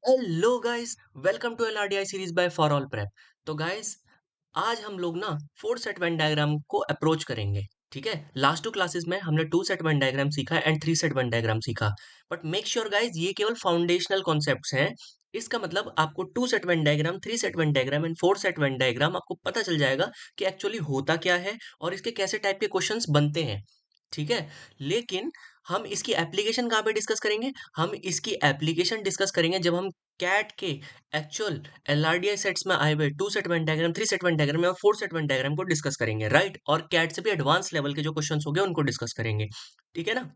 Hello guys, welcome to LRDI series by for all prep. तो guys, आज हम लोग ना फोर सेट वेन डायग्राम को अप्रोच करेंगे। ठीक है, लास्ट टू क्लासेस में हमने टू सेट वेन डायग्राम सीखा and three set Venn diagram सीखा। बट मेक श्योर गाइस, ये केवल फाउंडेशनल कॉन्सेप्ट्स हैं। इसका मतलब आपको two set Venn diagram, three set Venn diagram and four set Venn diagram आपको पता चल जाएगा कि एक्चुअली होता क्या है और इसके कैसे टाइप के क्वेश्चंस बनते हैं। ठीक है, लेकिन हम इसकी एप्लीकेशन कहाँ पे डिस्कस करेंगे? हम इसकी एप्लीकेशन डिस्कस करेंगे जब हम कैट के एक्चुअल एलआरडीआई सेट्स में आए हुए two set Venn diagram, three set Venn diagram और फोर सेट वेन डायग्राम को डिस्कस करेंगे, राइट? और कैट से भी एडवांस लेवल के जो क्वेश्चंस हो गए उनको डिस्कस करेंगे। ठीक है ना?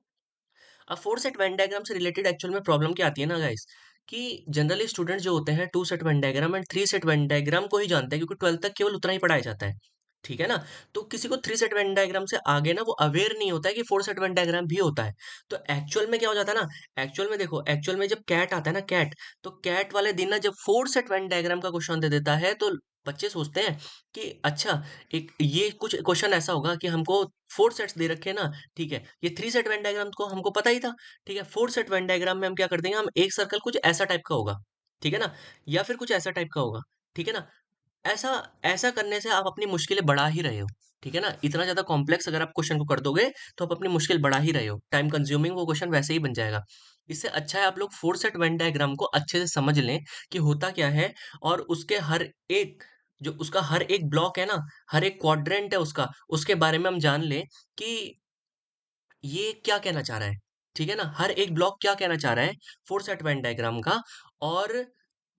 अब फोर सेट वेन डायग्राम से रिलेटेड एक्चुअल में प्रॉब्लम क्या आती है ना गाइस, कि जनरली स्टूडेंट जो होते हैं two set Venn diagram and three set Venn diagram को ही जानते हैं, क्योंकि ट्वेल्थ तक केवल उतना ही पढ़ाया जाता है। ठीक है ना? तो किसी को थ्री सेट वेन डायग्राम से आगे ना वो अवेयर नहीं होता है कि फोर सेट वेन डायग्राम भी होता है। तो एक्चुअल में क्या हो जाता है ना, एक्चुअल में देखो, एक्चुअल में जब कैट आता है ना, कैट, तो कैट वाले दिन ना जब फोर सेट वेन डायग्राम का क्वेश्चन दे देता है, तो बच्चे सोचते हैं कि अच्छा, एक ये कुछ क्वेश्चन ऐसा होगा कि हमको फोर सेट्स दे रखे हैं ना। ठीक है, ये थ्री सेट वेन डायग्राम को हमको पता ही था। ठीक है, फोर सेट वेन डायग्राम में हम क्या कर देंगे, हम एक सर्कल कुछ ऐसा टाइप का होगा। ठीक है ना? या फिर कुछ ऐसा टाइप का होगा। ठीक है ना? ऐसा ऐसा करने से आप अपनी मुश्किलें बढ़ा ही रहे हो। ठीक है ना? इतना ज्यादा कॉम्प्लेक्स अगर आप क्वेश्चन को कर दोगे तो आप अपनी मुश्किल बढ़ा ही रहे हो, टाइम कंज्यूमिंग वो क्वेश्चन वैसे ही बन जाएगा। इससे अच्छा है आप लोग फोर सेट वेन डायग्राम को अच्छे से समझ लें कि होता क्या है, और उसके हर एक, जो उसका हर एक ब्लॉक है ना, हर एक क्वाड्रेंट है उसका, उसके बारे में हम जान लें कि ये क्या कहना चाह रहा है। ठीक है ना? हर एक ब्लॉक क्या कहना चाह रहा है फोर सेट वेन डायग्राम का, और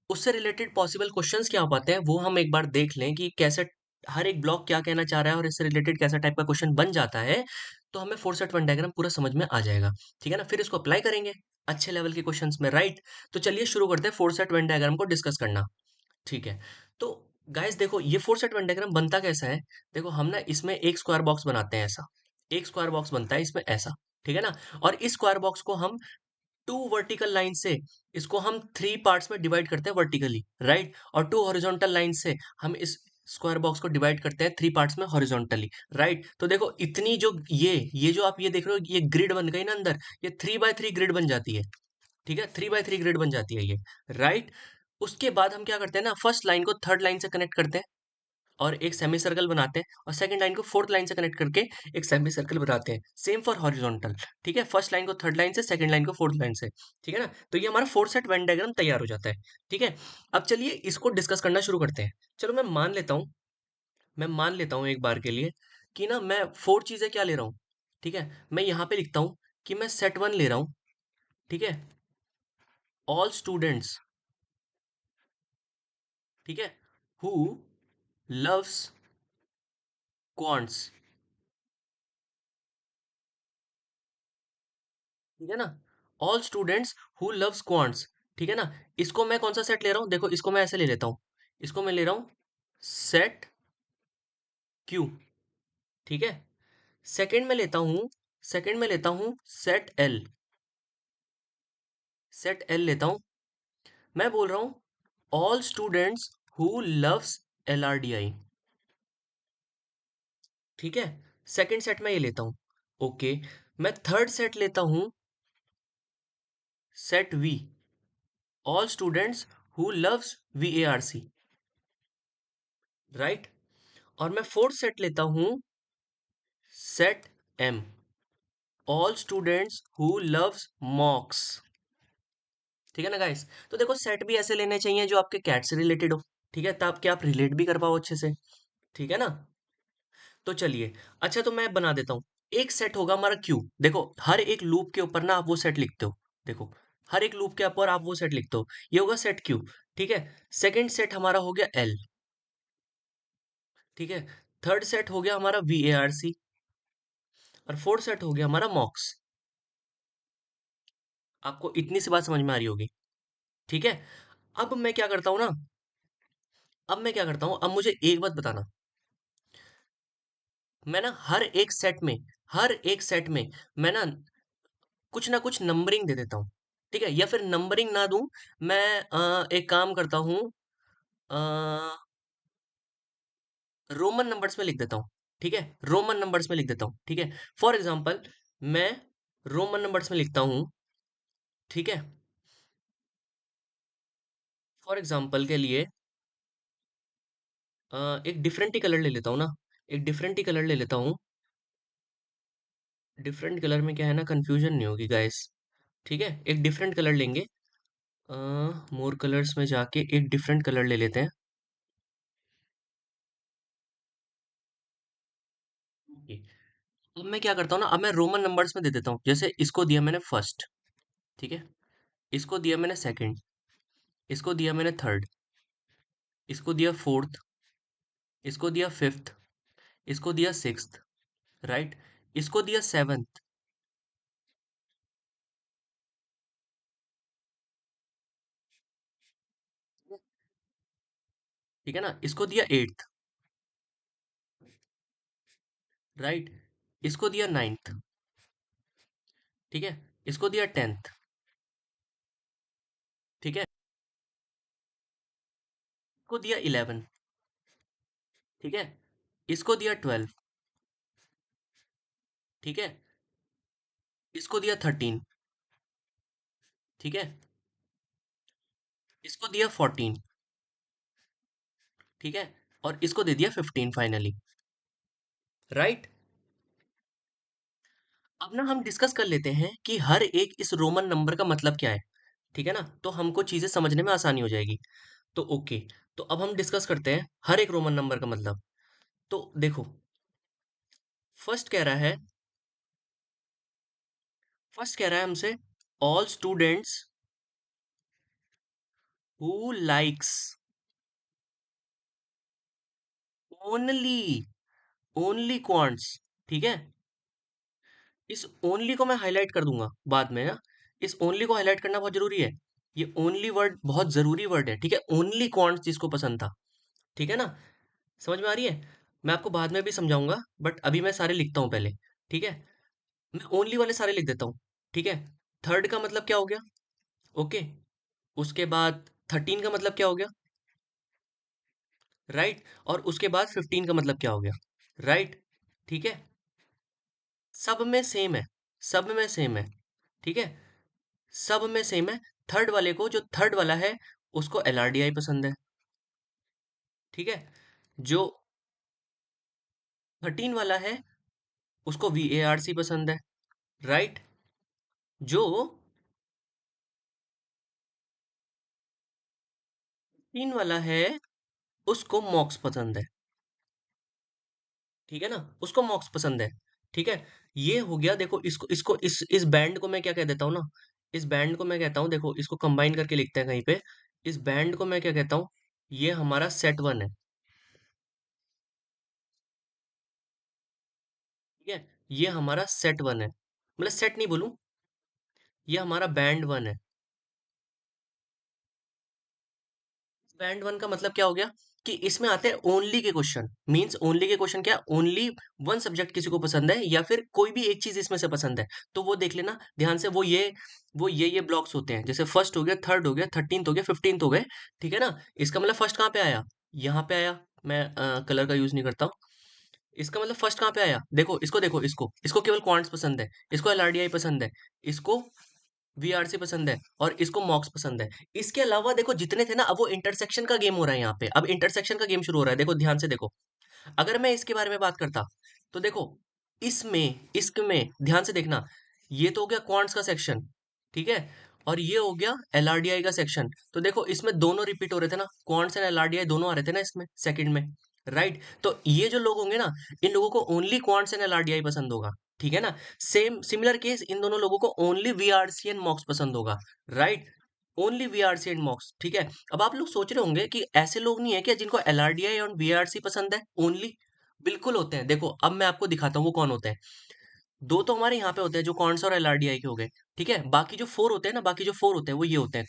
उससे रिलेटेड पॉसिबल क्वेश्चंस क्या हो पाते हैं वो हम एक बार देख लें कि कैसे हर एक ब्लॉक क्या कहना चाह रहा है और इससे रिलेटेड कैसा टाइप का क्वेश्चन बन जाता है। तो हमें फोर सेट वन डायग्राम पूरा समझ में आ जाएगा। ठीक है ना? फिर इसको अप्लाई करेंगे अच्छे लेवल के क्वेश्चंस में, राइट? तो चलिए शुरू करते हैं फोर सेट वन डायग्राम को डिस्कस करना। ठीक है, तो गाइस देखो, ये फोर सेट वन डायग्राम बनता कैसा है। देखो, हम ना इसमें एक स्क्वायर बॉक्स बनाते हैं, ऐसा एक स्क्वायर बॉक्स बनता है इसमें, ऐसा। ठीक है ना? और इस स्क्वायर बॉक्स को हम टू वर्टिकल लाइन से, इसको हम थ्री पार्ट्स में डिवाइड करते हैं वर्टिकली, राइट? और टू हॉरिजॉन्टल लाइन से हम इस स्क्वायर बॉक्स को डिवाइड करते हैं थ्री पार्ट्स में हॉरिजॉन्टली, राइट? तो देखो, इतनी जो ये जो आप ये देख रहे हो, ये ग्रिड बन गई ना अंदर, ये थ्री बाय थ्री ग्रिड बन जाती है। ठीक है, थ्री बाय थ्री ग्रिड बन जाती है ये, राइट? उसके बाद हम क्या करते हैं ना, फर्स्ट लाइन को थर्ड लाइन से कनेक्ट करते हैं और एक सेमी सर्कल बनाते हैं, और सेकंड लाइन को फोर्थ लाइन से कनेक्ट करके एक सेमी सर्कल बनाते हैं। Same for horizontal. ठीक है, फर्स्ट लाइन को थर्ड लाइन से, सेकंड लाइन को फोर्थ लाइन से। ठीक है ना? तो ये हमारा फोर सेट वेन डायग्राम तैयार हो जाता है। ठीक है, अब चलिए इसको डिस्कस करना शुरू करते हैं। चलो, मैं मान लेता हूँ एक बार के लिए कि ना मैं फोर चीजें क्या ले रहा हूँ। ठीक है, मैं यहाँ पे लिखता हूँ कि मैं सेट वन ले रहा हूँ। ठीक है, ऑल स्टूडेंट्स, ठीक है, हु लव्स क्वांट्स। ठीक है ना? All students who loves quants. ठीक है ना? इसको मैं कौन सा सेट ले रहा हूँ? देखो, इसको मैं ऐसे ले लेता हूँ, इसको मैं ले रहा हूँ सेट क्यू। ठीक है, सेकंड में लेता हूँ, सेकंड में लेता हूँ सेट एल, सेट एल लेता हूँ। मैं बोल रहा हूँ all students who loves L R D I. ठीक है, सेकंड सेट में ये लेता हूँ। ओके, मैं थर्ड सेट लेता हूँ set V, all students who loves V A R C, right? और मैं फोर्थ सेट लेता हूँ set M, all students who loves mocks. ठीक है ना गाइस? तो देखो, सेट भी ऐसे लेने चाहिए जो आपके कैट से रिलेटेड हो। ठीक है, तब क्या आप रिलेट भी कर पाओ अच्छे से। ठीक है ना? तो चलिए, अच्छा, तो मैं बना देता हूँ। एक सेट होगा हमारा क्यू। देखो, हर एक लूप के ऊपर ना आप वो सेट लिखते हो। देखो, हर एक लूप के ऊपर आप वो सेट लिखते हो, ये होगा सेट क्यू। ठीक है, सेकंड सेट हमारा हो गया एल। ठीक है, थर्ड सेट हो गया हमारा वी ए आर सी, और फोर्थ सेट हो गया हमारा मॉक्स। आपको इतनी सी बात समझ में आ रही होगी। ठीक है, अब मैं क्या करता हूँ ना, अब मैं क्या करता हूँ, अब मुझे एक बात बताना। मैं ना हर एक सेट में, हर एक सेट में मैं ना कुछ नंबरिंग दे देता हूँ। ठीक है, या फिर नंबरिंग ना दूं, मैं एक काम करता हूँ, रोमन नंबर्स में लिख देता हूँ। ठीक है, रोमन नंबर्स में लिख देता हूँ। ठीक है, फॉर एग्जाम्पल, मैं रोमन नंबर्स में लिखता हूँ। ठीक है, फॉर एग्जाम्पल के लिए एक डिफरेंट ही कलर ले लेता हूँ ना, एक डिफरेंट ही कलर ले लेता हूँ। डिफरेंट कलर में क्या है ना, कंफ्यूजन नहीं होगी गाइस। ठीक है, एक डिफरेंट कलर लेंगे। मोर कलर्स में जाके एक डिफरेंट कलर ले लेते हैं। ओके, अब मैं क्या करता हूँ ना, अब मैं रोमन नंबर्स में दे देता हूँ। जैसे इसको दिया मैंने फर्स्ट, ठीक है, इसको दिया मैंने सेकंड, इसको दिया मैंने थर्ड, इसको दिया फोर्थ, इसको दिया फिफ्थ, इसको दिया सिक्स्थ, राइट, इसको दिया सेवन्थ, ठीक है ना, इसको दिया एट्थ, राइट, इसको दिया नाइन्थ, ठीक है, इसको दिया टेंथ, ठीक है, इसको दिया इलेवन, ठीक है, इसको दिया ट्वेल्व, ठीक है, इसको दिया थर्टीन, ठीक है, इसको दिया फोर्टीन, ठीक है, और इसको दे दिया फिफ्टीन फाइनली, राइट। अब ना हम डिस्कस कर लेते हैं कि हर एक इस रोमन नंबर का मतलब क्या है, ठीक है ना, तो हमको चीजें समझने में आसानी हो जाएगी। तो ओके, तो अब हम डिस्कस करते हैं हर एक रोमन नंबर का मतलब। तो देखो, फर्स्ट कह रहा है, फर्स्ट कह रहा है हमसे, all students who likes only, only quants, ठीक है, इस ओनली को मैं हाईलाइट कर दूंगा बाद में ना, इस ओनली को हाईलाइट करना बहुत जरूरी है। ये ओनली वर्ड बहुत जरूरी वर्ड है, ठीक है, ओनली क्वांट्स जिसको पसंद था, ठीक है ना, समझ में आ रही है। मैं आपको बाद में भी समझाऊंगा, बट अभी मैं सारे लिखता हूँ पहले, ठीक है, मैं ओनली वाले सारे लिख देता हूँ, ठीक है। थर्ड का मतलब क्या हो गया, ओके, उसके बाद थर्टीन का मतलब क्या हो गया, राइट, और उसके बाद फिफ्टीन का मतलब क्या हो गया, राइट, ठीक है, सब में सेम है, सब में सेम है, ठीक है, सब में सेम है। थर्ड वाले को, जो थर्ड वाला है, उसको एलआरडीआई पसंद है, ठीक है, जो थर्टीन वाला है, उसको वीएआरसी पसंद है, राइट, जो तीन वाला है, उसको मॉक्स पसंद है, ठीक है ना, उसको मॉक्स पसंद है, ठीक है। ये हो गया, देखो इसको इसको इस बैंड को मैं क्या कह देता हूँ ना, इस बैंड को मैं कहता हूँ, देखो इसको कंबाइन करके लिखते हैं कहीं पे, इस बैंड को मैं क्या कहता हूँ, ये हमारा सेट वन है, ठीक है, ये हमारा सेट वन है, मतलब सेट नहीं बोलूं, ये हमारा बैंड वन है। बैंड वन का मतलब क्या हो गया, कि इसमें आते हैं ओनली के क्वेश्चन। मींस ओनली के क्वेश्चन क्या, ओनली वन सब्जेक्ट किसी को पसंद है, या फिर कोई भी एक चीज इसमें से पसंद है, तो वो देख लेना ध्यान से, वो ये ब्लॉक्स होते हैं, जैसे फर्स्ट हो गया, थर्ड हो गया, थर्टींथ हो गया, फिफ्टींथ हो गए, ठीक है ना। इसका मतलब फर्स्ट कहाँ पे आया, यहाँ पे आया, मैं कलर का यूज नहीं करता हूँ। इसका मतलब फर्स्ट कहाँ पे आया, देखो इसको, देखो इसको, इसको केवल क्वांट्स पसंद है, इसको एलआरडीआई पसंद है, इसको वीआरसी पसंद है, और इसको मॉक्स पसंद है। इसके अलावा देखो जितने थे ना, अब वो इंटरसेक्शन का गेम हो रहा है यहाँ पे, अब इंटरसेक्शन का गेम शुरू हो रहा है, देखो ध्यान से देखो। अगर मैं इसके बारे में बात करता, तो देखो इसमें इसमें ध्यान से देखना, ये तो हो गया क्वांट्स का सेक्शन, ठीक है, और ये हो गया एलआरडीआई का सेक्शन। तो देखो इसमें दोनों रिपीट हो रहे थे ना, क्वांट्स एंड एलआरडीआई दोनों आ रहे थे ना इसमें सेकंड में, राइट। तो ये जो लोग होंगे ना, इन लोगों को ओनली क्वांट्स एंड एलआरडीआई पसंद होगा, ठीक है ना। सेम सिमिलर केस, इन दोनों लोगों को ओनली वीआरसी एंड मॉक्स पसंद होगा, राइट, ओनली वीआरसी एंड मॉक्स, ठीक है। अब आप लोग सोच रहे होंगे कि ऐसे लोग नहीं है क्या जिनको एलआरडीआई और वीआरसी पसंद है ओनली, बिल्कुल होते हैं। देखो अब मैं आपको दिखाता हूँ वो कौन होते हैं। दो तो हमारे यहाँ पे होते हैं जो कॉन्स और एलआरडीआई के हो गए, ठीक है, बाकी जो फोर होते हैं ना, बाकी जो फोर होते हैं वो ये होते हैं,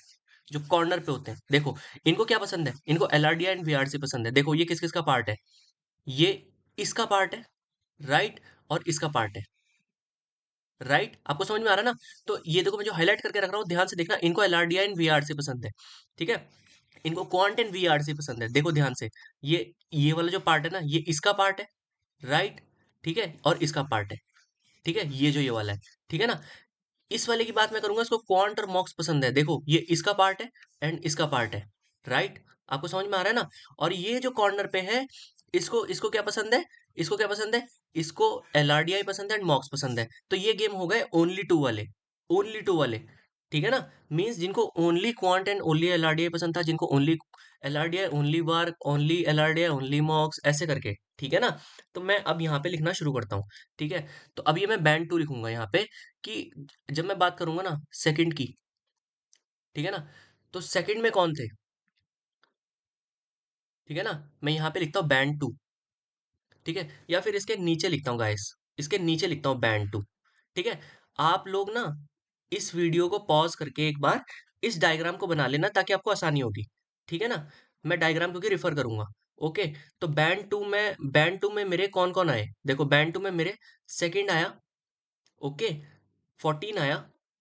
जो कॉर्नर पे होते हैं। देखो इनको क्या पसंद है, इनको एलआरडीआई एंड वीआरसी पसंद है। देखो ये किस किस का पार्ट है, ये इसका पार्ट है, राइट, और इसका पार्ट है, राइट, आपको समझ में आ रहा है ना। तो ये देखो मैं जो हाईलाइट करके रख रहा हूँ, ध्यान से देखना, इनको एलआरडीआई एंड वीआरसी पसंद है, ठीक है, इनको क्वांट एंड वीआरसी पसंद है। देखो ध्यान से, ये वाला जो पार्ट है ना, ये इसका पार्ट है, राइट, ठीक है, और इसका पार्ट है, ठीक है, ये जो ये वाला है, ठीक है ना। इस वाले की बात मैं करूंगा, इसको क्वांट और मॉक्स पसंद है। देखो ये इसका पार्ट है एंड इसका पार्ट है, राइट? आपको समझ में आ रहा है ना? और ये जो कॉर्नर पे है, इसको इसको क्या पसंद है? इसको क्या पसंद है? इसको एलआरडीआई पसंद है एंड मॉक्स पसंद है। तो ये गेम हो गए ओनली टू वाले, ओनली टू वाले। ठीक है ना? मींस जिनको only quant and only LRDI पसंद था, जिनको ओनली एलआरडीआई, ओनली वार, ओनली एलआरडीआई, ओनली मॉक्स, ऐसे करके। ठीक है ना? तो मैं अब यहाँ पे लिखना शुरू करता हूँ। ठीक है? तो अब ये मैं बैंड टू लिखूंगा यहाँ पे, कि जब मैं बात करूंगा ना सेकंड की, ठीक है ना, तो सेकंड में कौन थे? ठीक है ना? मैं यहाँ पे लिखता हूँ बैंड टू। ठीक है? या फिर इसके नीचे लिखता हूँ गाइस, इसके नीचे लिखता हूँ बैंड टू। ठीक है? आप लोग ना इस वीडियो को पॉज करके एक बार इस डायग्राम को बना लेना, ताकि आपको आसानी होगी। ठीक है ना? मैं डायग्राम क्योंकि रिफर करूंगा। ओके? तो बैंड टू में मेरे कौन कौन आए? देखो बैंड टू में मेरे सेकंड आया। ओके? 14 आया।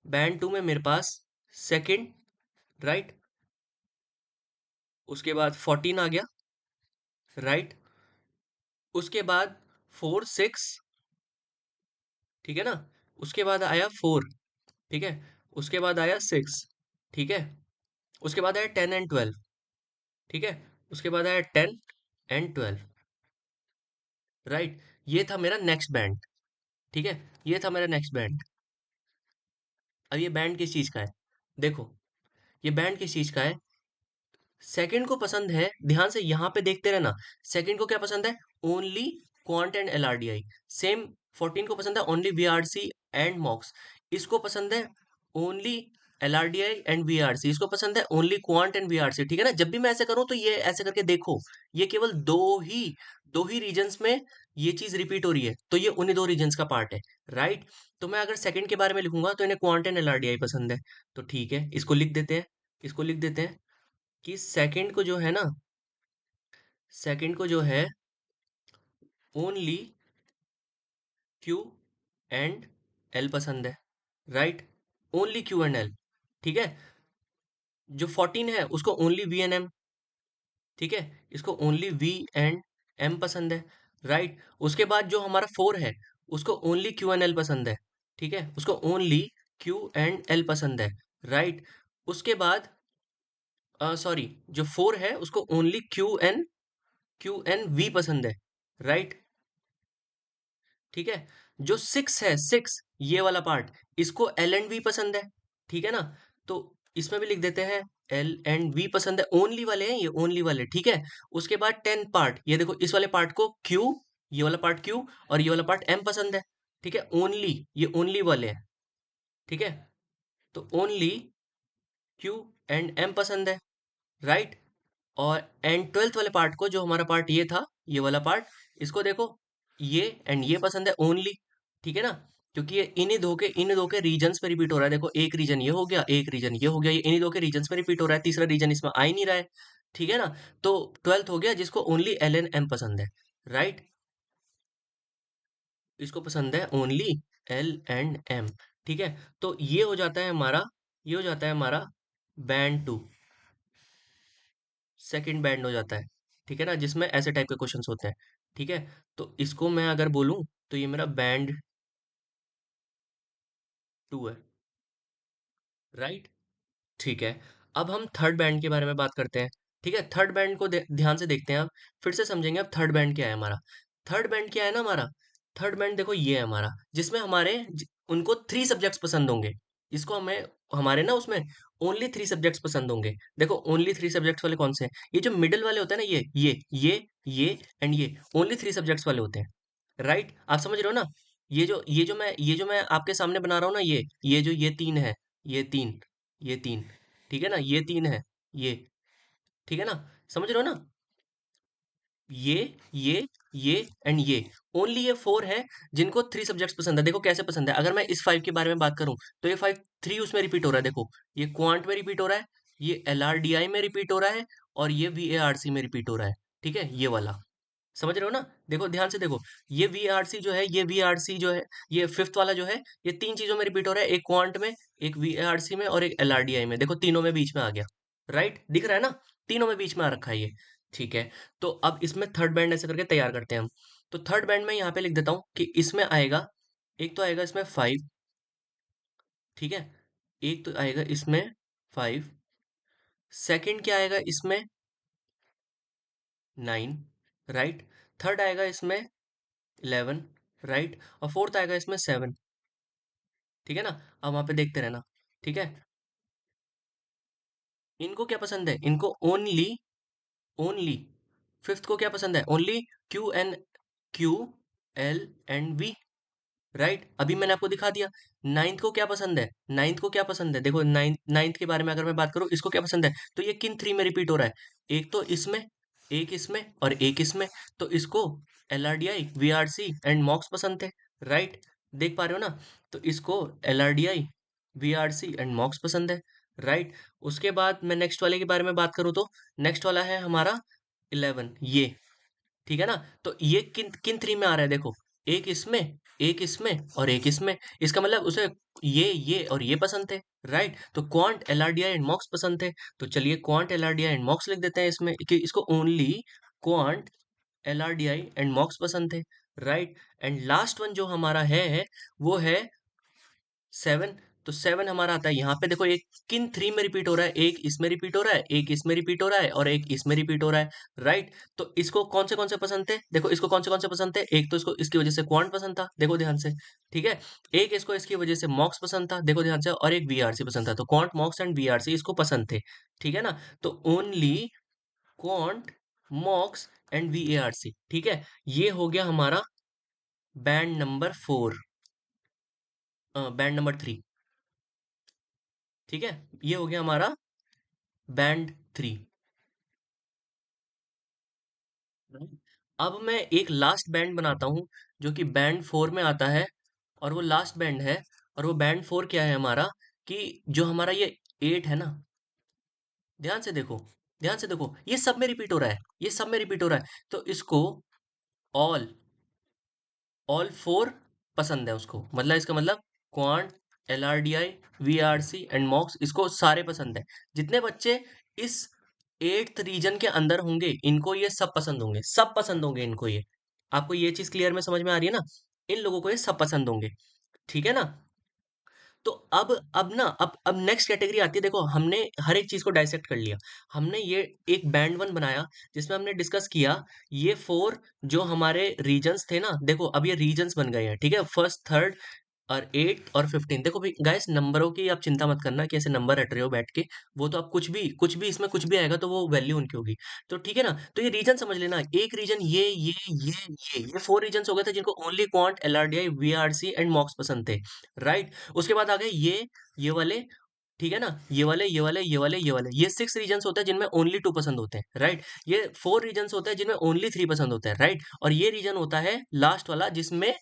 बैंड टू में मेरे पास सेकंड, राइट? उसके बाद 14 आ गया, राइट? उसके बाद 4 6, ठीक है ना? उसके बाद आया 4, ठीक है? उसके बाद आया 6, ठीक है? उसके बाद आया 10 एंड 12, ठीक है? उसके बाद आया 10 एंड 12, राइट? ये था मेरा नेक्स्ट बैंड। ठीक है? ये था मेरा नेक्स्ट बैंड। अब ये बैंड किस चीज का है? देखो, ये बैंड किस चीज का है? सेकंड को पसंद है, ध्यान से यहाँ पे देखते रहना। सेकंड को क्या पसंद है? Only quant and LRDI. Same 14 को पसंद है ओनली वीआरसी एंड मॉक्स। इसको पसंद है ओनली एलआरडीआई एंड वीआरसी। इसको पसंद है ओनली क्वांट एंड वीआरसी। ठीक है ना? जब भी मैं ऐसे करूं तो ये ऐसे करके देखो, ये केवल दो ही रीजन्स में ये चीज रिपीट हो रही है, तो ये उन्हीं दो रीजन्स का पार्ट है, राइट? तो मैं अगर सेकंड के बारे में लिखूंगा तो इन्हें क्वांट एंड एलआरडीआई पसंद है। तो ठीक है, इसको लिख देते हैं। इसको लिख देते हैं कि सेकंड को जो है ना, सेकंड को जो है ओनली क्यू एंड एल पसंद है, right? Only Q and L. ठीक है? जो 14 है उसको ओनली वी एंड एम, ठीक है? इसको ओनली वी एंड एम पसंद है, राइट? उसके बाद जो हमारा 4 है उसको ओनली क्यू एंड एल पसंद है, ठीक है? उसको ओनली क्यू एंड एल पसंद है, राइट? उसके बाद सॉरी, जो 4 है उसको ओनली क्यू एन वी पसंद है, राइट? ठीक है? जो 6 है, 6 ये वाला पार्ट, इसको एल एंड वी पसंद है। ठीक है ना? तो इसमें भी लिख देते हैं एल एंड वी पसंद है, ओनली वाले हैं ये, ओनली वाले। ठीक है? उसके बाद 10 पार्ट, ये देखो इस वाले पार्ट को क्यू, ये वाला पार्ट क्यू और ये वाला पार्ट एम पसंद है। ठीक है? ओनली, ये ओनली वाले हैं। ठीक है? तो ओनली क्यू एंड एम पसंद है, राइट? और एंड 12th वाले पार्ट को, जो हमारा पार्ट ये था, ये वाला पार्ट, इसको देखो, ये एंड ये पसंद है ओनली। ठीक है ना? क्योंकि ये इन्हीं दो के रीजन्स पे रिपीट हो रहा है। देखो, एक रीजन ये हो गया, एक रीजन ये हो गया, ये इन्हीं दो के रीजन्स पे रिपीट हो रहा है, तीसरा रीजन इसमें आ ही नहीं रहा है। ठीक है ना? तो 12th हो गया जिसको ओनली एल एंड एम पसंद है, राइट? इसको पसंद है ओनली एल एंड एम। ठीक है? तो ये हो जाता है हमारा, ये हो जाता है हमारा बैंड टू, सेकंड बैंड हो जाता है। ठीक है ना? जिसमें ऐसे टाइप के क्वेश्चंस होते हैं। ठीक है? तो इसको मैं अगर बोलूं तो ये मेरा बैंड टू है, राइट? ठीक है। अब हम थर्ड बैंड के बारे में बात करते हैं। ठीक है? थर्ड बैंड को ध्यान से देखते हैं, आप फिर से समझेंगे अब थर्ड बैंड क्या है हमारा। थर्ड बैंड क्या है ना हमारा? थर्ड बैंड देखो ये है हमारा, जिसमें उनको 3 सब्जेक्ट्स पसंद होंगे। जिसको हमें, हमारे ना उसमें ओनली 3 सब्जेक्ट्स पसंद होंगे। देखो ओनली 3 सब्जेक्ट्स वाले कौन से हैं? ये जो मिडिल वाले होते हैं ना, ये एंड ये ओनली 3 सब्जेक्ट्स वाले होते हैं, राइट? आप समझ रहे हो ना? ये जो मैं आपके सामने बना रहा हूँ ना, ये जो ये 3 है, ये 3, ये 3, ठीक है ना? ये 3 है, ये, ठीक है ना? समझ रहे हो ना? ये ये ये एंड ये, ओनली ये 4 है जिनको 3 सब्जेक्ट्स पसंद है। देखो कैसे पसंद है। अगर मैं इस 5 के बारे में बात करूं तो ये 5 3 उसमें रिपीट हो रहा है। देखो, ये क्वांट में रिपीट हो रहा है, ये एलआरडीआई में रिपीट हो रहा है और ये वीएआरसी में रिपीट हो रहा है। ठीक है? ये वाला, समझ रहे हो ना? देखो ध्यान से देखो, ये वीआरसी जो है, ये वीआरसी जो है, ये फिफ्थ वाला जो है, ये 3 चीजों में रिपीट हो रहा है, एक क्वांट में, एक वीआरसी में और एक एलआरडीआई में। देखो तीनों में बीच में आ गया, राइट? दिख रहा है ना? तीनों में बीच में आ रखा है ये। ठीक है? तो अब इसमें थर्ड बैंड ऐसे करके तैयार करते हैं हम। तो थर्ड बैंड में यहाँ पे लिख देता हूँ कि इसमें आएगा, एक तो आएगा इसमें 5, ठीक है? एक तो आएगा इसमें 5, सेकंड क्या आएगा इसमें? 9, राइट। थर्ड आएगा इसमें 11, राइट। और फोर्थ आएगा इसमें 7। ठीक है ना? अब वहां पे देखते रहना। ठीक है, इनको क्या पसंद है? इनको ओनली, ओनली फिफ्थ को क्या पसंद है? Only Q L and V, right. अभी मैंने आपको दिखा दिया। नाइन्थ को क्या पसंद है? नाइन्थ को क्या पसंद है? देखो नाइन्थ, नाइन्थ के बारे में अगर मैं बात करूं, इसको क्या पसंद है? तो ये किन थ्री में रिपीट हो रहा है? एक तो इसमें, एक इसमें और एक इसमें। तो इसको एलआरडीआई, वीआरसी एंड मॉक्स पसंद थे, राइट। देख पा रहे हो ना? तो इसको एलआरडीआई, वीआरसी एंड मॉक्स पसंद है, राइट। उसके बाद मैं नेक्स्ट वाले के बारे में बात करूं, तो नेक्स्ट वाला है हमारा 11, ये। ठीक है ना? तो ये किन किन थ्री में आ रहा है? देखो, एक इसमें, एक इसमें और एक इसमें। इसका मतलब उसे ये और ये पसंद थे, राइट। तो क्वांट, एलआरडीआई एंड मॉक्स पसंद थे। तो चलिए क्वांट, एलआरडीआई एंड मॉक्स लिख देते हैं इसमें, कि इसको ओनली क्वांट, एलआरडीआई एंड मॉक्स पसंद थे, राइट। एंड लास्ट वन जो हमारा है वो है 7। तो 7 हमारा आता है यहाँ पे। देखो एक किन थ्री में रिपीट हो रहा है? एक इसमें रिपीट हो रहा है, एक इसमें रिपीट हो रहा है और एक इसमें रिपीट हो रहा है, राइट। तो इसको कौन से पसंद थे? देखो इसको कौन से पसंद थे? एक तो इसको इसकी वजह से क्वांट पसंद था, देखो ध्यान से। ठीक है। एक इसको इसकी वजह से मॉक्स पसंद था, देखो ध्यान से। और एक वीआरसी पसंद था। तो क्वांट, मॉक्स एंड वीआरसी इसको पसंद थे। ठीक है ना? तो ओनली क्वांट, मॉक्स एंड वीआरसी। ठीक है, ये हो गया हमारा बैंड नंबर 4, बैंड नंबर 3। ठीक है, ये हो गया हमारा बैंड 3। अब मैं एक लास्ट बैंड बनाता हूँ, जो कि बैंड 4 में आता है। और वो लास्ट बैंड है। और वो बैंड 4 क्या है हमारा? कि जो हमारा ये 8 है ना, ध्यान से देखो, ध्यान से देखो, ये सब में रिपीट हो रहा है, ये सब में रिपीट हो रहा है। तो इसको ऑल, ऑल फोर पसंद है उसको। मतलब इसका मतलब क्वांट, एलआरडीआई, वीआरसी एंड मॉक्स, इसको सारे पसंद है। जितने बच्चे इस एट्थ रीजन के अंदर होंगे, इनको ये सब पसंद होंगे, सब पसंद होंगे इनको ये। आपको ये चीज क्लियर में समझ में आ रही है ना? इन लोगों को ये सब पसंद होंगे। ठीक है ना? तो अब ना, अब नेक्स्ट कैटेगरी आती है। देखो हमने हर एक चीज को डाइसेक्ट कर लिया। हमने ये एक बैंड वन बनाया, जिसमें हमने डिस्कस किया ये 4 जो हमारे रीजन्स थे ना। देखो अब ये रीजन्स बन गए हैं, ठीक है। फर्स्ट, थर्ड और 8 और 15। देखो भाई गाइस, नंबरों की आप चिंता मत करना कि ऐसे नंबर रट रहे हो बैठ के। वो तो आप कुछ भी इसमें कुछ भी आएगा तो वो वैल्यू उनकी होगी। तो ठीक है ना? तो ये रीजन समझ लेना। एक रीजन ये 4 रीजन हो गए थे जिनको only quant, LRDI, VRC and मॉक्स पसंद थे, राइट। उसके बाद आ गए ये वाले। ठीक है ना? ये 6 रीजन्स होते हैं जिनमें ओनली 2 पसंद होते हैं, राइट। ये 4 रीजन्स होते हैं जिनमें ओनली 3 पसंद होते हैं, राइट। और ये रीजन होता है लास्ट वाला, जिसमें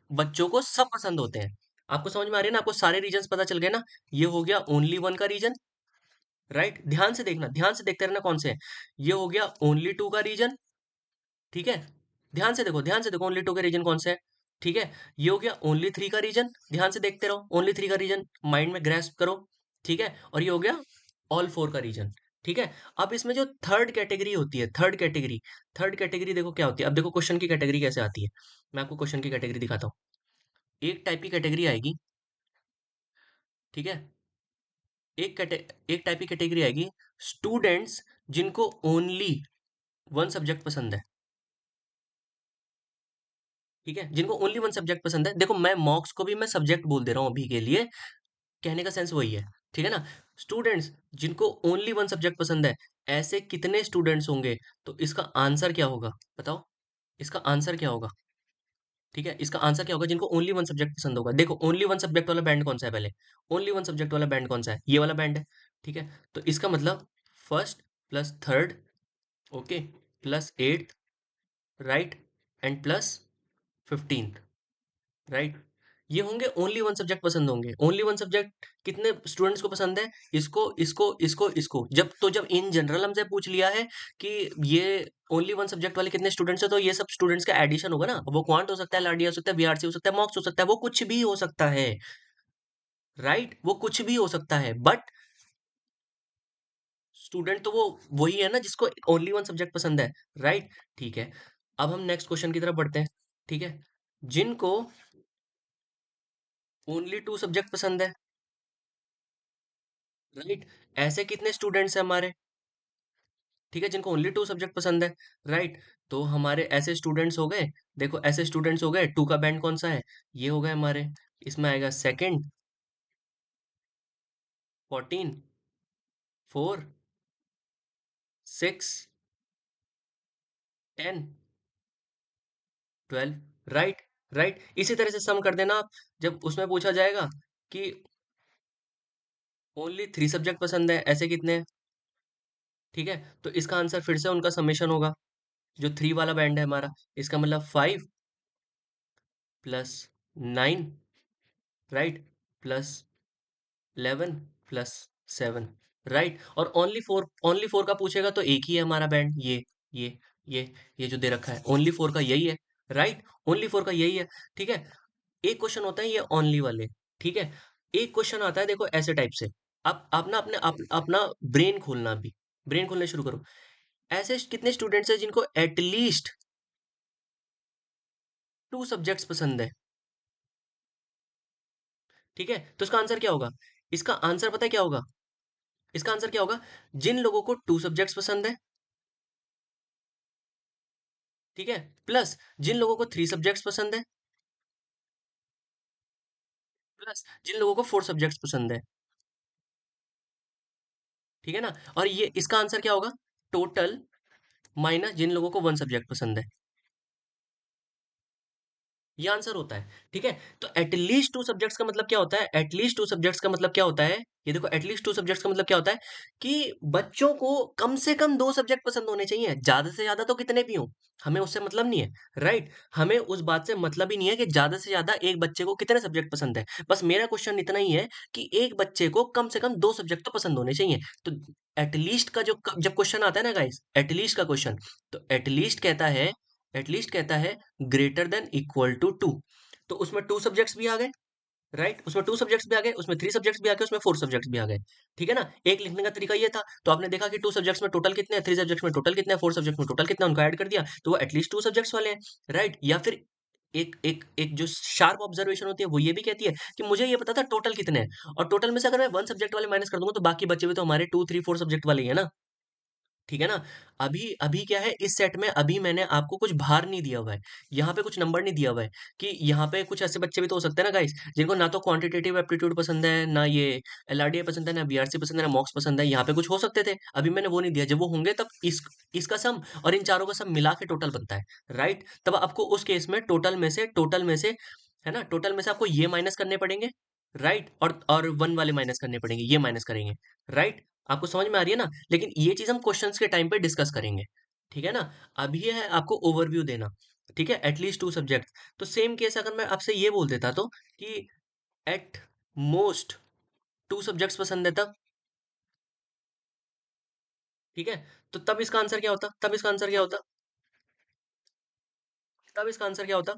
बच्चों को सब पसंद होते हैं। आपको समझ में आ रही है ना? आपको सारे रीजंस पता चल गए ना? ये हो गया ओनली वन का रीजन, राइट। ध्यान से देखना, ध्यान से देखते रहना कौन से हैं। ये हो गया ओनली टू का रीजन, ठीक है। ध्यान से देखो, ध्यान से देखो, ओनली टू का रीजन कौन सा है, ठीक है। ये हो गया ओनली थ्री का रीजन, ध्यान से देखते रहो, ओनली थ्री का रीजन माइंड में ग्रेस्प करो, ठीक है। और ये हो गया ऑल फोर का रीजन, ठीक है। अब इसमें जो थर्ड कैटेगरी होती है, थर्ड कैटेगरी देखो क्या होती है। अब देखो क्वेश्चन की कैटेगरी कैसे आती है, मैं आपको क्वेश्चन की कैटेगरी दिखाता हूँ। एक टाइप की कैटेगरी आएगी, ठीक है। एक टाइप की कैटेगरी आएगी, स्टूडेंट्स जिनको ओनली वन सब्जेक्ट पसंद है, ठीक है। जिनको ओनली वन सब्जेक्ट पसंद है। देखो मैं मॉक्स को भी मैं सब्जेक्ट बोल दे रहा हूँ अभी के लिए, कहने का सेंस वही है, ठीक है ना। स्टूडेंट्स जिनको ओनली वन सब्जेक्ट पसंद है, ऐसे कितने स्टूडेंट्स होंगे? तो इसका आंसर क्या होगा बताओ? इसका आंसर क्या होगा? ठीक है, इसका आंसर क्या होगा जिनको ओनली वन सब्जेक्ट पसंद होगा? देखो ओनली वन सब्जेक्ट वाला बैंड कौन सा है? पहले ओनली वन सब्जेक्ट वाला बैंड कौन सा है? ये वाला बैंड है, ठीक है। तो इसका मतलब first plus third, okay, plus eighth, right, and plus 15th, right. ये होंगे ओनली वन सब्जेक्ट पसंद होंगे। ओनली वन सब्जेक्ट कितने स्टूडेंट्स को पसंद है? इसको जब इन जनरल हमसे पूछ लिया है कि ये ओनली वन सब्जेक्ट वाले कितने स्टूडेंट्स है, तो ये सब स्टूडेंट्स का एडिशन होगा ना। वो क्वांट हो सकता है, लाडिया हो सकता है, वीआरसी हो सकता है, मॉक्स हो सकता है, वो कुछ भी हो सकता है, राइट। वो कुछ भी हो सकता है, बट स्टूडेंट तो वो वही है ना जिसको ओनली वन सब्जेक्ट पसंद है, राइट। ठीक है, अब हम नेक्स्ट क्वेश्चन की तरफ बढ़ते हैं, ठीक है। जिनको ओनली टू सब्जेक्ट पसंद है, राइट। ऐसे कितने स्टूडेंट्स हैं हमारे, ठीक है, जिनको ओनली टू सब्जेक्ट पसंद है, राइट। तो हमारे ऐसे स्टूडेंट्स हो गए, देखो ऐसे स्टूडेंट्स हो गए, टू का बैंड कौन सा है, ये हो गए हमारे, इसमें आएगा सेकंड, 14, 4, 6, 10, 12, राइट। राइट, इसी तरह से सम कर देना आप। जब उसमें पूछा जाएगा कि ओनली थ्री सब्जेक्ट पसंद है, ऐसे कितने हैं, ठीक है, तो इसका आंसर फिर से उनका समेशन होगा, जो थ्री वाला बैंड है हमारा, इसका मतलब 5 plus 9, right, plus 11 plus 7, right. और ओनली फोर का पूछेगा तो एक ही है हमारा बैंड, ये ये ये जो दे रखा है ओनली फोर का यही है, राइट। ओनली फोर का यही है, ठीक है। एक क्वेश्चन होता है ये ओनली वाले, ठीक है। एक क्वेश्चन आता है देखो ऐसे टाइप से, आप ना अपना ब्रेन खोलना, भी ब्रेन खोलना शुरू करो। ऐसे कितने स्टूडेंट्स हैं जिनको एटलीस्ट टू सब्जेक्ट्स पसंद है, ठीक है, तो इसका आंसर क्या होगा, इसका आंसर पता है क्या होगा, इसका आंसर क्या होगा, जिन लोगों को टू सब्जेक्ट्स पसंद है, ठीक है, प्लस जिन लोगों को थ्री सब्जेक्ट्स पसंद है, प्लस जिन लोगों को फोर सब्जेक्ट्स पसंद है, ठीक है ना। और ये इसका आंसर क्या होगा, टोटल माइनस जिन लोगों को वन सब्जेक्ट पसंद है, ये आंसर होता है, ठीक है। तो एटलीस्ट टू सब्जेक्ट्स का मतलब क्या होता है, एटलीस्ट टू सब्जेक्ट्स का मतलब क्या होता है, ये देखो एटलीस्ट टू सब्जेक्ट्स का मतलब क्या होता है, कि बच्चों को कम से कम दो सब्जेक्ट पसंद होने चाहिए, ज्यादा से ज्यादा तो कितने भी हों, हमें उससे मतलब नहीं है, राइट। हमें उस बात से मतलब ही नहीं है कि ज्यादा से ज्यादा एक बच्चे को कितने सब्जेक्ट पसंद है, बस मेरा क्वेश्चन इतना ही है कि एक बच्चे को कम से कम दो सब्जेक्ट तो पसंद होने चाहिए। तो एटलीस्ट का जो जब क्वेश्चन आता है ना गाइस, एटलीस्ट का क्वेश्चन, तो एटलीस्ट कहता है greater than equal to two, तो उसमें टू सब्जेक्ट्स भी आ गए, राइट, उसमें टू सब्जेक्ट्स भी आ गए, उसमें थ्री सब्जेक्ट्स भी आ गए, उसमें फोर सब्जेक्ट्स भी आ गए, ठीक है ना। एक लिखने का तरीका ये था, तो आपने देखा कि टू सब्जेक्ट्स में टोटल कितने हैं, थ्री सब्जेक्ट्स में टोटल कितने हैं, फोर सब्जेक्ट्स में टोटल कितना है, उनको ऐड कर दिया, तो वो एटलीस्ट टू सब्जेक्ट्स वाले हैं, राइट। या फिर एक एक एक जो शार्प ऑब्जर्वेशन होती है वो ये भी कहती है कि मुझे ये पता था टोटल कितने हैं, और टोटल में से अगर मैं वन सब्जेक्ट वाले माइनस कर दूंगा तो बाकी बचे हुए तो हमारे टू थ्री फोर सब्जेक्ट वाले ही है ना, ठीक है ना। अभी अभी क्या है इस सेट में, अभी मैंने आपको कुछ भार नहीं दिया हुआ है, यहाँ पे कुछ नंबर नहीं दिया हुआ है, कि यहाँ पे कुछ ऐसे बच्चे भी तो हो सकते हैं ना गाइस, जिनको ना तो क्वांटिटेटिव एप्टीट्यूड पसंद है, ना ये एलआरडीआई पसंद है, ना बीआरसी पसंद है, ना मॉक्स पसंद है, यहाँ पे कुछ हो सकते थे, अभी मैंने वो नहीं दिया, जब वो होंगे तब इसका सम और इन चारों का सम मिला के टोटल बनता है, राइट। तब आपको उस केस में टोटल में से है ना, टोटल में से आपको ये माइनस करने पड़ेंगे, राइट, और वन वाले माइनस करने पड़ेंगे, ये माइनस करेंगे, राइट। आपको समझ में आ रही है ना, लेकिन ये चीज हम क्वेश्चंस के टाइम पे डिस्कस करेंगे, ठीक है ना। अभी ये है आपको ओवरव्यू देना, ठीक है, एटलीस्ट टू सब्जेक्ट। तो सेम केस अगर मैं आपसे ये बोल देता तो कि एट मोस्ट टू सब्जेक्ट्स पसंद है तब, ठीक है, तो तब इसका आंसर क्या होता, तब इसका आंसर क्या होता,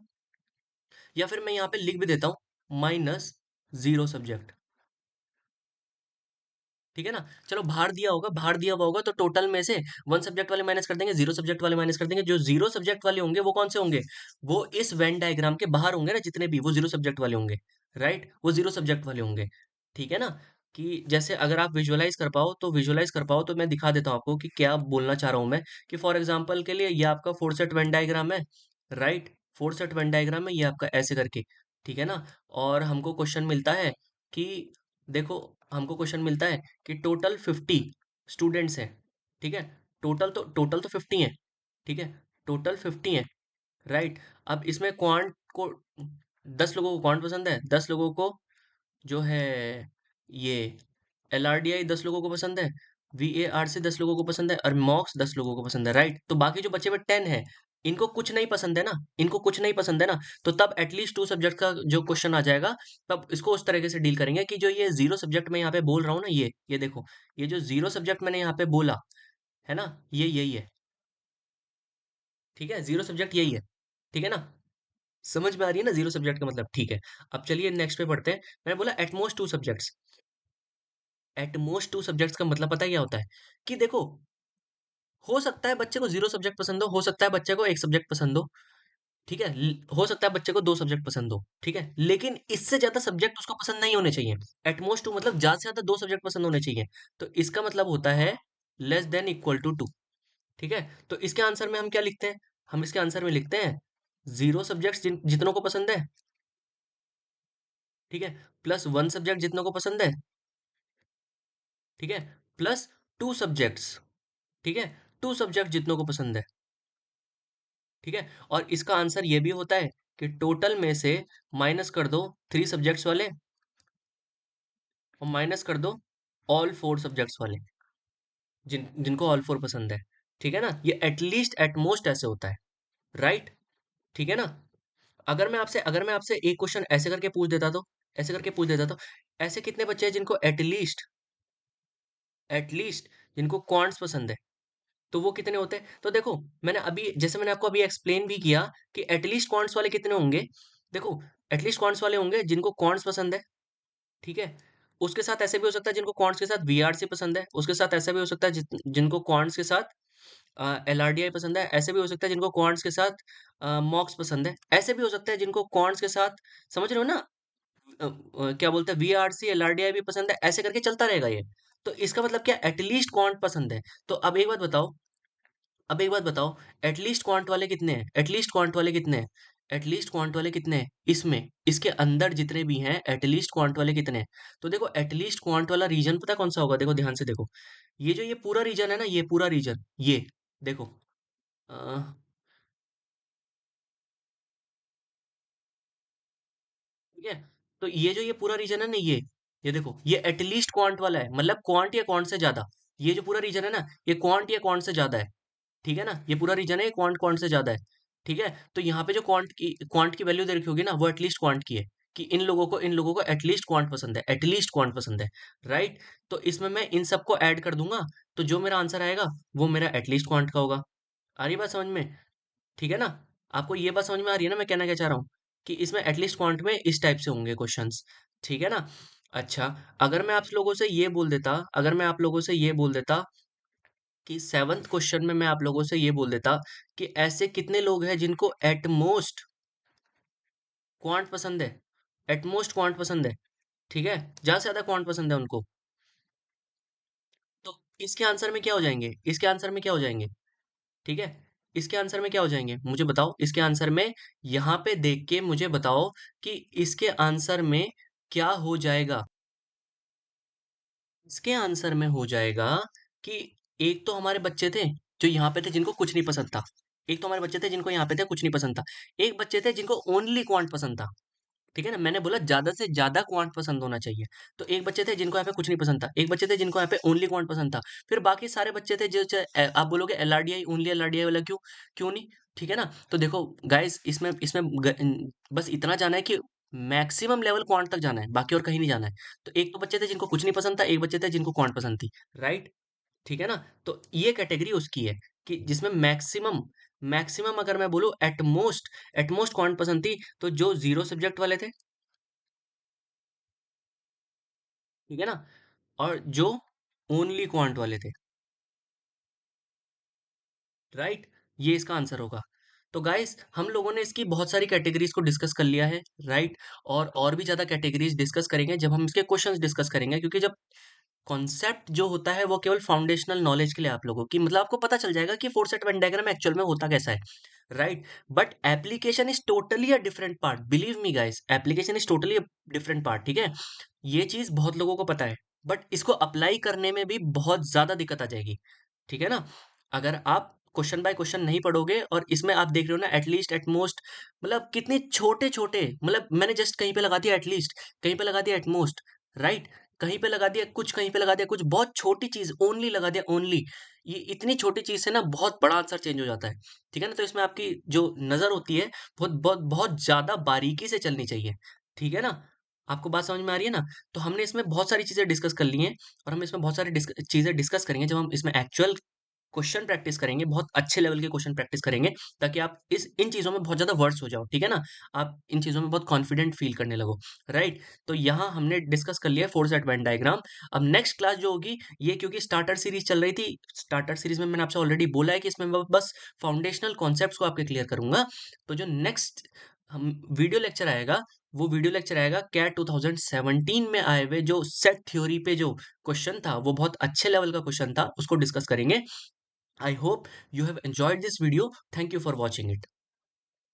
या फिर मैं यहाँ पे लिख भी देता हूँ माइनस जीरो सब्जेक्ट, ठीक है ना। चलो भार दिया हुआ होगा तो टोटल में से वन सब्जेक्ट वाले माइनस कर देंगे, जीरो सब्जेक्ट वाले माइनस कर देंगे, जो जीरो सब्जेक्ट वाले होंगे वो कौन से होंगे, वो इस वेन डायग्राम के बाहर होंगे ना, जितने भी वो जीरो सब्जेक्ट वाले होंगे, राइट, वो जीरो सब्जेक्ट वाले होंगे, ठीक है ना। कि जैसे अगर आप विजुअलाइज कर पाओ तो मैं दिखा देता हूँ आपको कि क्या बोलना चाह रहा हूँ मैं, कि फॉर एग्जाम्पल के लिए ये आपका फोर सेट वेन डायग्राम है, right, four set Venn diagram है ये आपका ऐसे करके, ठीक है ना। और हमको क्वेश्चन मिलता है कि देखो, हमको क्वेश्चन मिलता है कि टोटल 50 स्टूडेंट्स हैं, ठीक है, टोटल तो 50 हैं, ठीक है, टोटल 50 हैं, राइट। अब इसमें क्वांट को 10 लोगों को क्वांट पसंद है, 10 लोगों को जो है ये एलआरडीआई 10 लोगों को पसंद है, वीएआरसी 10 लोगों को पसंद है, और मॉक्स 10 लोगों को पसंद है, राइट। तो बाकी जो बचे हुए 10 है, इनको कुछ नहीं पसंद है ना, इनको कुछ नहीं पसंद है ना, तो तब एटलीस्ट टू सब्जेक्ट का जो क्वेश्चन आ जाएगा, तब इसको उस तरीके से डील करेंगे कि जो ये जीरो सब्जेक्ट मैं यहाँ पे बोल रहा हूँ ना, ये देखो, ये जो जीरो सब्जेक्ट मैंने यहाँ पे बोला है ना, ये यही है, ठीक है, जीरो सब्जेक्ट यही है, ठीक है ना। समझ में आ रही है ना जीरो सब्जेक्ट का मतलब, ठीक है। अब चलिए नेक्स्ट पे पढ़ते हैं। मैंने बोला at most two subjects, at most two subjects का मतलब पता है क्या होता है, कि देखो, हो सकता है बच्चे को जीरो सब्जेक्ट पसंद हो सकता है बच्चे को एक सब्जेक्ट पसंद हो, ठीक है, हो सकता है बच्चे को दो सब्जेक्ट पसंद हो, ठीक है, लेकिन इससे ज्यादा सब्जेक्ट उसको पसंद नहीं होने चाहिए। एटमोस्ट टू मतलब ज्यादा से ज्यादा दो सब्जेक्ट पसंद होने चाहिए। तो इसका मतलब होता है less than equal to two. ठीक है, तो इसके आंसर में हम क्या लिखते हैं? हम इसके आंसर में लिखते हैं जीरो सब्जेक्ट जितनों को पसंद है, ठीक है, प्लस वन सब्जेक्ट जितनों को पसंद है, ठीक है, प्लस टू सब्जेक्ट्स, ठीक है, टू सब्जेक्ट जितनों को पसंद है, ठीक है। और इसका आंसर ये भी होता है कि टोटल में से माइनस कर दो थ्री सब्जेक्ट्स वाले और माइनस कर दो ऑल फोर सब्जेक्ट्स वाले, जिनको ऑल फोर पसंद है। ठीक है ना, ये एटलीस्ट एटमोस्ट ऐसे होता है, राइट? ठीक है ना। अगर मैं आपसे एक क्वेश्चन ऐसे करके पूछ देता तो, ऐसे करके पूछ देता तो, ऐसे कितने बच्चे हैं जिनको एटलीस्ट, एटलीस्ट जिनको क्वांट्स पसंद है, तो वो कितने होते हैं? तो देखो, मैंने आपको अभी एक्सप्लेन भी किया कि एटलीस्ट क्वांट्स वाले कितने होंगे। देखो, एटलीस्ट क्वांट्स वाले होंगे जिनको क्वांट्स पसंद है, ठीक है। उसके साथ ऐसे भी हो सकता है जिनको क्वांट्स के साथ वीआरसी पसंद है, उसके साथ ऐसा भी हो सकता है जिनको क्वांट्स के साथ एलआरडीआई पसंद है, ऐसे भी हो सकता है जिनको क्वांट्स के साथ मॉक्स पसंद है, ऐसे भी हो सकता है जिनको क्वांट्स के साथ, समझ रहे हो ना, क्या बोलते हैं, वीआरसी एलआरडीआई भी पसंद है, ऐसे करके चलता रहेगा ये। तो इसका मतलब क्या, एटलीस्ट क्वांट पसंद है। तो अब एक बात बताओ, एटलीस्ट क्वांट वाले कितने हैं? एटलीस्ट क्वांट वाले कितने हैं? एटलीस्ट क्वांट वाले कितने हैं इसमें, इसके अंदर जितने भी हैं, एटलीस्ट क्वांट वाले कितने हैं? तो देखो, एटलीस्ट क्वांट वाला रीजन पता कौन सा होगा? देखो ध्यान से देखो, ये जो ये पूरा रीजन है ना, ये पूरा रीजन, ये देखो, ठीक है। तो ये पूरा रीजन है ना, ये देखो, ये एटलीस्ट क्वांट वाला है, मतलब क्वांट या क्वांट से ज्यादा। ये जो पूरा रीजन है ना, ये क्वांट या क्वांट से ज्यादा है, ठीक है ना, ये पूरा रीजन है, क्वांट क्वांट से ज्यादा है, ठीक है। तो यहाँ पे जो क्वांट की वैल्यू दे रखी होगी ना, वो एटलीस्ट क्वांट की है, कि इन लोगों को एटलीस्ट क्वांट पसंद है, एटलीस्ट क्वांट पसंद है, राइट। तो इसमें मैं इन सबको ऐड कर दूंगा, तो जो मेरा आंसर आएगा वो मेरा एटलीस्ट क्वांट का होगा। आ रही बात समझ में? ठीक है ना। आपको ये बात समझ में आ रही है ना मैं कहना क्या चाह रहा हूँ, कि इसमें एटलीस्ट क्वांट में इस टाइप से होंगे क्वेश्चंस, ठीक है ना। अच्छा, अगर मैं आप लोगों से ये बोल देता कि सेवन्थ क्वेश्चन में मैं आप लोगों से ये बोल देता कि ऐसे कितने लोग हैं जिनको एटमोस्ट क्वांट पसंद है, एटमोस्ट क्वांट पसंद है, ठीक है, ज्यादा से ज्यादा क्वांट पसंद है उनको, तो इसके आंसर में क्या हो जाएंगे? इसके आंसर में क्या हो जाएंगे? ठीक है, इसके आंसर में क्या हो जाएंगे मुझे बताओ, इसके आंसर में, यहाँ पे देख के मुझे बताओ कि इसके आंसर में क्या हो जाएगा। इसके आंसर में हो जाएगा कि एक तो हमारे बच्चे थे जो यहाँ पे थे जिनको कुछ नहीं पसंद था, एक तो हमारे बच्चे थे जिनको यहाँ पे थे कुछ नहीं पसंद था, एक बच्चे थे जिनको ओनली क्वांट पसंद था, ठीक है ना, मैंने बोला ज्यादा से ज्यादा क्वांट पसंद होना चाहिए। तो एक बच्चे थे जिनको यहाँ पे कुछ नहीं पसंद था, एक बच्चे थे जिनको यहाँ पे ओनली क्वांट पसंद था, फिर बाकी सारे बच्चे थे जो आप बोलोगे एलआरडीआई, ओनली एलआरडीआई वाला क्यों, क्यों नहीं? ठीक है ना। तो देखो गाइस, इसमें इसमें बस इतना जाना है कि मैक्सिमम लेवल क्वांट तक जाना है, बाकी और कहीं नहीं जाना है। तो एक तो बच्चे थे जिनको कुछ नहीं पसंद था, एक बच्चे थे जिनको क्वांट पसंद थी, राइट। ठीक है ना। तो ये कैटेगरी उसकी है कि जिसमें मैक्सिमम, मैक्सिमम अगर मैं बोलूँ एटमोस्ट, एटमोस्ट क्वांट पसंद थी, तो जो जीरो सब्जेक्ट वाले थे, ठीक है ना, और जो ओनली क्वांट वाले थे, राइट, ये इसका आंसर होगा। तो गाइस, हम लोगों ने इसकी बहुत सारी कैटेगरीज को डिस्कस कर लिया है, राइट, और भी ज्यादा कैटेगरीज डिस्कस करेंगे जब हम इसके क्वेश्चंस डिस्कस करेंगे, क्योंकि जब कॉन्सेप्ट जो होता है वो केवल फाउंडेशनल नॉलेज के लिए आप लोगों की, मतलब आपको पता चल जाएगा कि four set Venn diagram actual में होता कैसा है, right. But application is totally a different part, believe me guys, application is totally a different part, ठीक है। ये चीज बहुत लोगों को पता है, बट इसको अप्लाई करने में भी बहुत ज्यादा दिक्कत आ जाएगी, ठीक है ना। अगर आप क्वेश्चन बाय क्वेश्चन नहीं पढ़ोगे, और इसमें आप देख रहे हो ना एटलीस्ट एटमोस्ट, मतलब कितने छोटे छोटे, मतलब मैंने जस्ट कहीं पे लगा दिया एटलीस्ट, कहीं पे लगा दिया एटमोस्ट, राइट, कहीं पे लगा दिया कुछ, कहीं पे लगा दिया कुछ, बहुत छोटी चीज ओनली लगा दिया ओनली, ये इतनी छोटी चीज से ना बहुत बड़ा आंसर चेंज हो जाता है, ठीक है ना। तो इसमें आपकी जो नजर होती है बहुत बहुत बहुत ज्यादा बारीकी से चलनी चाहिए, ठीक है ना। आपको बात समझ में आ रही है ना। तो हमने इसमें बहुत सारी चीजें डिस्कस कर ली हैं, और हम इसमें बहुत सारी चीजें डिस्कस करेंगे जब हम इसमें एक्चुअल क्वेश्चन प्रैक्टिस करेंगे, बहुत अच्छे लेवल के क्वेश्चन प्रैक्टिस करेंगे, ताकि आप इस इन चीज़ों में बहुत ज़्यादा वर्स हो जाओ, ठीक है ना? आप इन चीज़ों में बहुत कॉन्फिडेंट फ़ील करने लगो, राइट? तो यहाँ हमने डिस्कस कर लिया है 4 सेट वेन डायग्राम। अब नेक्स्ट क्लास जो होगी, ये क्योंकि स्टार्टर सीरीज़ चल रही थी, स्टार्टर सीरीज़ में मैंने आपसे ऑलरेडी बोला है कि इसमें मैं बस फाउंडेशनल कॉन्सेप्ट्स को आपके क्लियर करूँगा। तो जो नेक्स्ट हम वीडियो लेक्चर आएगा, वो वीडियो लेक्चर आएगा कैट 2017 में आए हुए जो सेट थ्योरी पे जो क्वेश्चन था, वो बहुत अच्छे लेवल का क्वेश्चन था, उसको डिस्कस करेंगे। I hope you have enjoyed this video. Thank you for watching it.